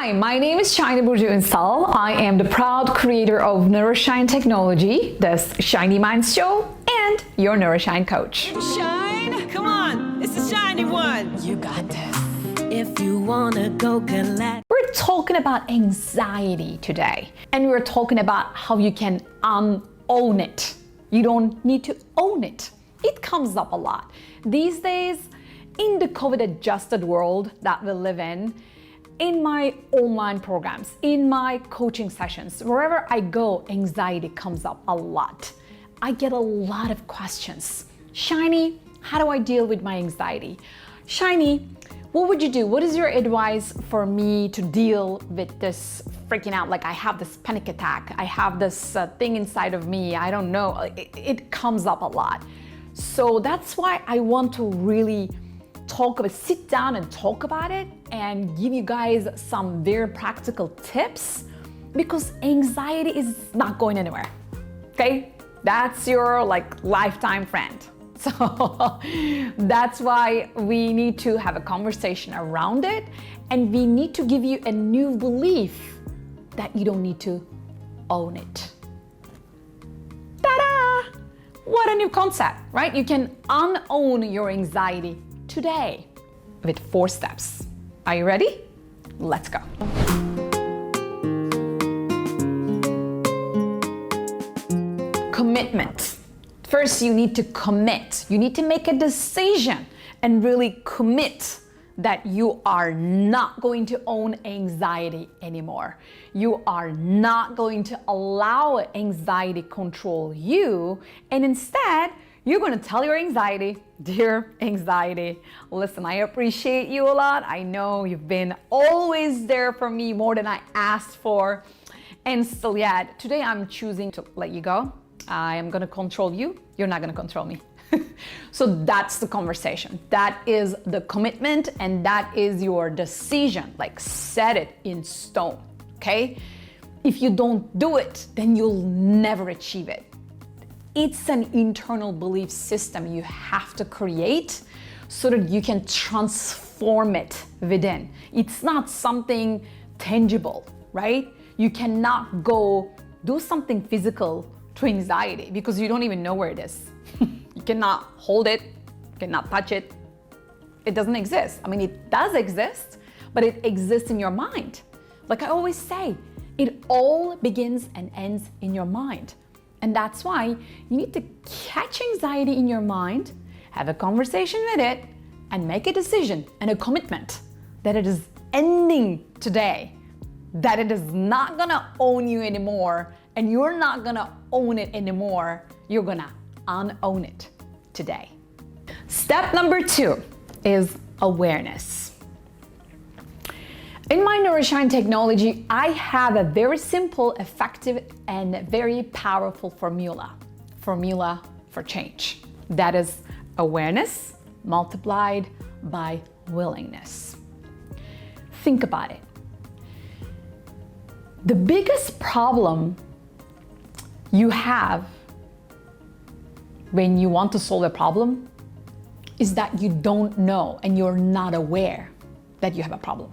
Hi, my name is Shiny Burju-Insal. I am the proud creator of Neuroshine Technology, this Shiny Minds Show, and your Neuroshine coach. Shine? Come on, it's the shiny one. You got this. If you wanna go collect. We're talking about anxiety today, and we're talking about how you can unown it. You don't need to own it. It comes up a lot. These days, in the COVID-adjusted world that we live in my online programs, in my coaching sessions, wherever I go, anxiety comes up a lot. I get a lot of questions. Shiny, how do I deal with my anxiety? Shiny, what would you do? What is your advice for me to deal with this freaking out? Like I have this panic attack. I have this thing inside of me. I don't know. It comes up a lot. So that's why I want to really sit down and talk about it and give you guys some very practical tips, because anxiety is not going anywhere, okay? That's your lifetime friend. So that's why we need to have a conversation around it, and we need to give you a new belief that you don't need to own it. Ta-da! What a new concept, right? You can unown your anxiety today with 4 steps. Are you ready? Let's go. Commitment. First, you need to commit. You need to make a decision and really commit that you are not going to own anxiety anymore. You are not going to allow anxiety control you, and instead, you're going to tell your anxiety, dear anxiety, listen, I appreciate you a lot. I know you've been always there for me more than I asked for. And still yet, today I'm choosing to let you go. I am going to control you. You're not going to control me. So that's the conversation. That is the commitment, and that is your decision. Like, set it in stone, okay? If you don't do it, then you'll never achieve it. It's an internal belief system you have to create so that you can transform it within. It's not something tangible, right? You cannot go do something physical to anxiety because you don't even know where it is. You cannot hold it, you cannot touch it. It doesn't exist. I mean, it does exist, but it exists in your mind. Like I always say, it all begins and ends in your mind. And that's why you need to catch anxiety in your mind, have a conversation with it, and make a decision and a commitment that it is ending today, that it is not gonna own you anymore, and you're not gonna own it anymore. You're gonna unown it today. Step number 2 is awareness. In my Neuroshine Technology, I have a very simple, effective, and very powerful formula for change. That is awareness multiplied by willingness. Think about it. The biggest problem you have when you want to solve a problem is that you don't know and you're not aware that you have a problem.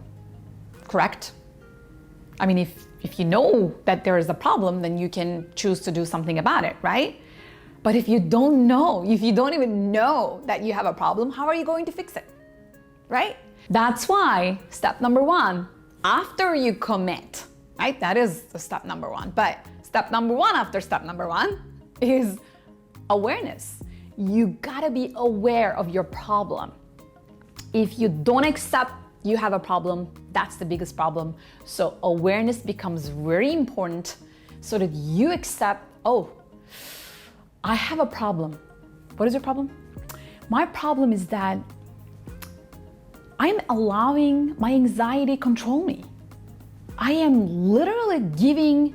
Correct? I mean, if you know that there is a problem, then you can choose to do something about it, right? But if you don't know, if you don't even know that you have a problem, how are you going to fix it, right? That's why step number 1, after you commit, right? That is the step number 1. But step number 1 after step number 1 is awareness. You gotta be aware of your problem. If you don't accept you have a problem, that's the biggest problem. So awareness becomes very important so that you accept, oh, I have a problem. What is your problem? My problem is that I'm allowing my anxiety control me. I am literally giving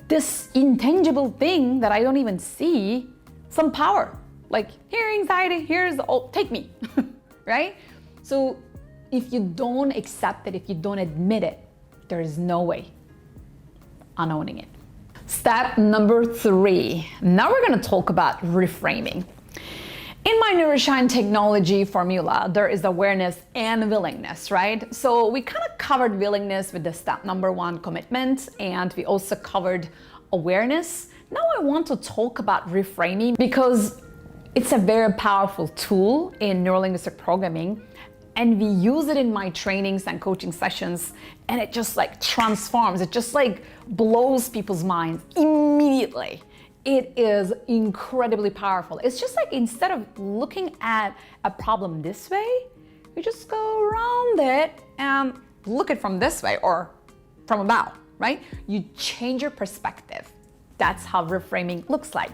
this intangible thing that I don't even see some power. Like, here, anxiety, take me, right? So if you don't accept it, if you don't admit it, there is no way unowning it. Step number 3. Now we're gonna talk about reframing. In my Nourishine technology formula, there is awareness and willingness, right? So we kind of covered willingness with the step number 1, commitment, and we also covered awareness. Now I want to talk about reframing because it's a very powerful tool in neurolinguistic programming, and we use it in my trainings and coaching sessions, and it just like transforms, it just like blows people's minds immediately. It is incredibly powerful. It's just like instead of looking at a problem this way, you just go around it and look at it from this way or from above, right? You change your perspective. That's how reframing looks like.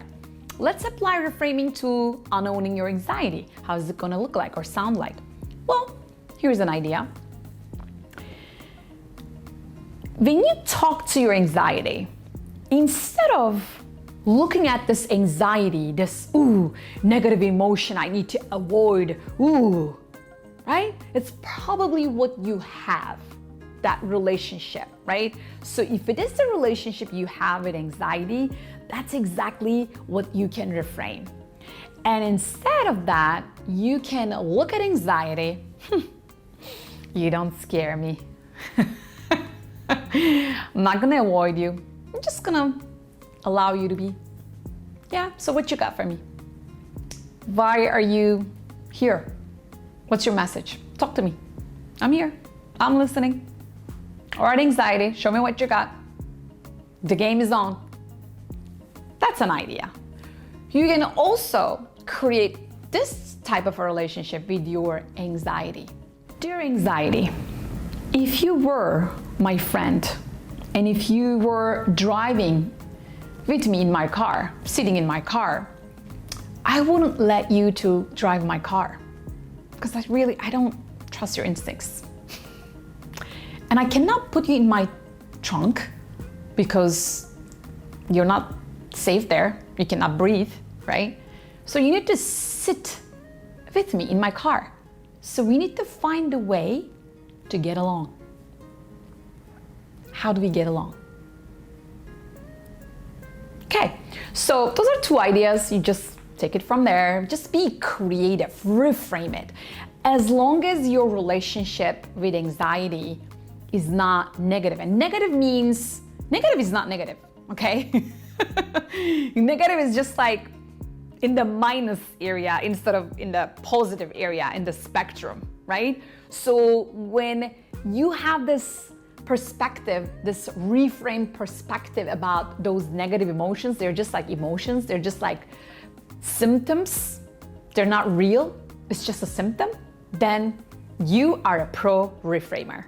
Let's apply reframing to unowning your anxiety. How is it gonna look like or sound like? Well, here's an idea. When you talk to your anxiety, instead of looking at this anxiety, this negative emotion I need to avoid, right? It's probably what you have, that relationship, right? So if it is the relationship you have with anxiety, that's exactly what you can reframe. And instead of that, you can look at anxiety, you don't scare me. I'm not gonna avoid you. I'm just gonna allow you to be. Yeah, so what you got for me? Why are you here? What's your message? Talk to me. I'm here. I'm listening. All right, anxiety, show me what you got. The game is on. That's an idea. You can also create this type of a relationship with your anxiety. Dear anxiety, if you were my friend and if you were driving with me in my car, sitting in my car, I wouldn't let you to drive my car because I don't trust your instincts. And I cannot put you in my trunk because you're not safe there. You cannot breathe, right? So you need to sit with me in my car. So we need to find a way to get along. How do we get along? Okay, so those are 2 ideas. You just take it from there. Just be creative, reframe it. As long as your relationship with anxiety is not negative, and negative means, negative is not negative, okay? Negative is just like in the minus area instead of in the positive area in the spectrum, right? So when you have this perspective, this reframed perspective about those negative emotions, they're just like emotions, they're just like symptoms, they're not real, it's just a symptom, then you are a pro reframer.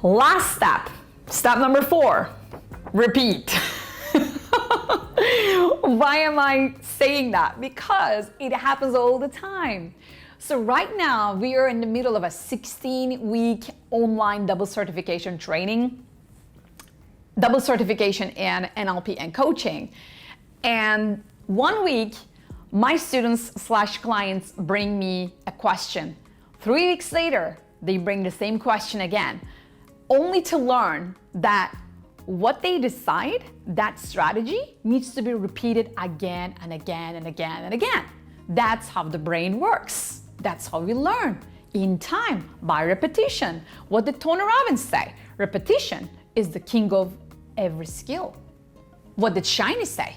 Last step number 4, repeat. Why am I saying that? Because it happens all the time. So right now we are in the middle of a 16-week online double certification training, double certification in NLP and coaching. And 1 week, my students/clients bring me a question. 3 weeks later, they bring the same question again, only to learn that what they decide, that strategy needs to be repeated again and again and again and again. That's how the brain works. That's how we learn, in time, by repetition. What did Tony Robbins say? Repetition is the king of every skill. What did Shiny say?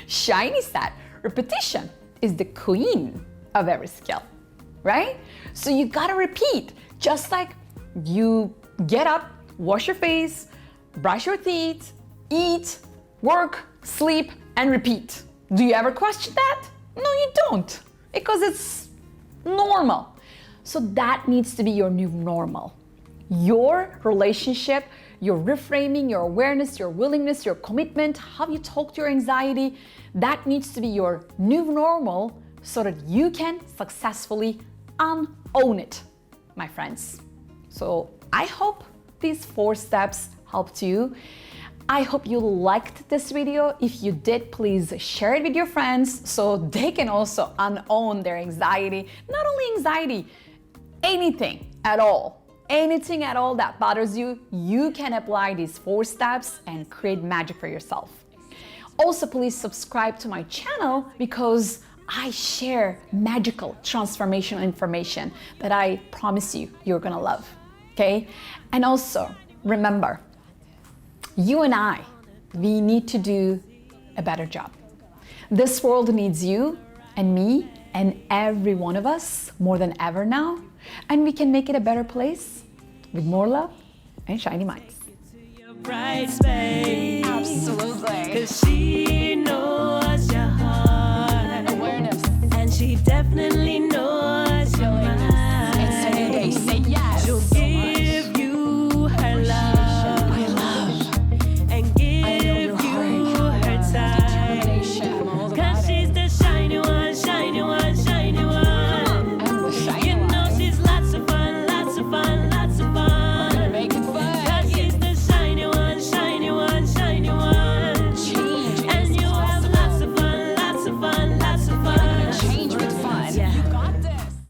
Shiny said, repetition is the queen of every skill, right? So you gotta repeat, just like you get up, wash your face, brush your teeth, eat, work, sleep, and repeat. Do you ever question that? No, you don't, because it's normal. So that needs to be your new normal. Your relationship, your reframing, your awareness, your willingness, your commitment, how you talk to your anxiety, that needs to be your new normal so that you can successfully unown it, my friends. So I hope these 4 steps helped you. I hope you liked this video. If you did, please share it with your friends so they can also unown their anxiety. Not only anxiety, anything at all. Anything at all that bothers you, you can apply these 4 steps and create magic for yourself. Also, please subscribe to my channel because I share magical transformational information that I promise you're gonna love, okay? And also, remember, you and I, we need to do a better job. This world needs you and me and every one of us more than ever now, and we can make it a better place with more love and shiny minds. Bright space. Absolutely. 'Cause she knows your heart. Awareness. And she definitely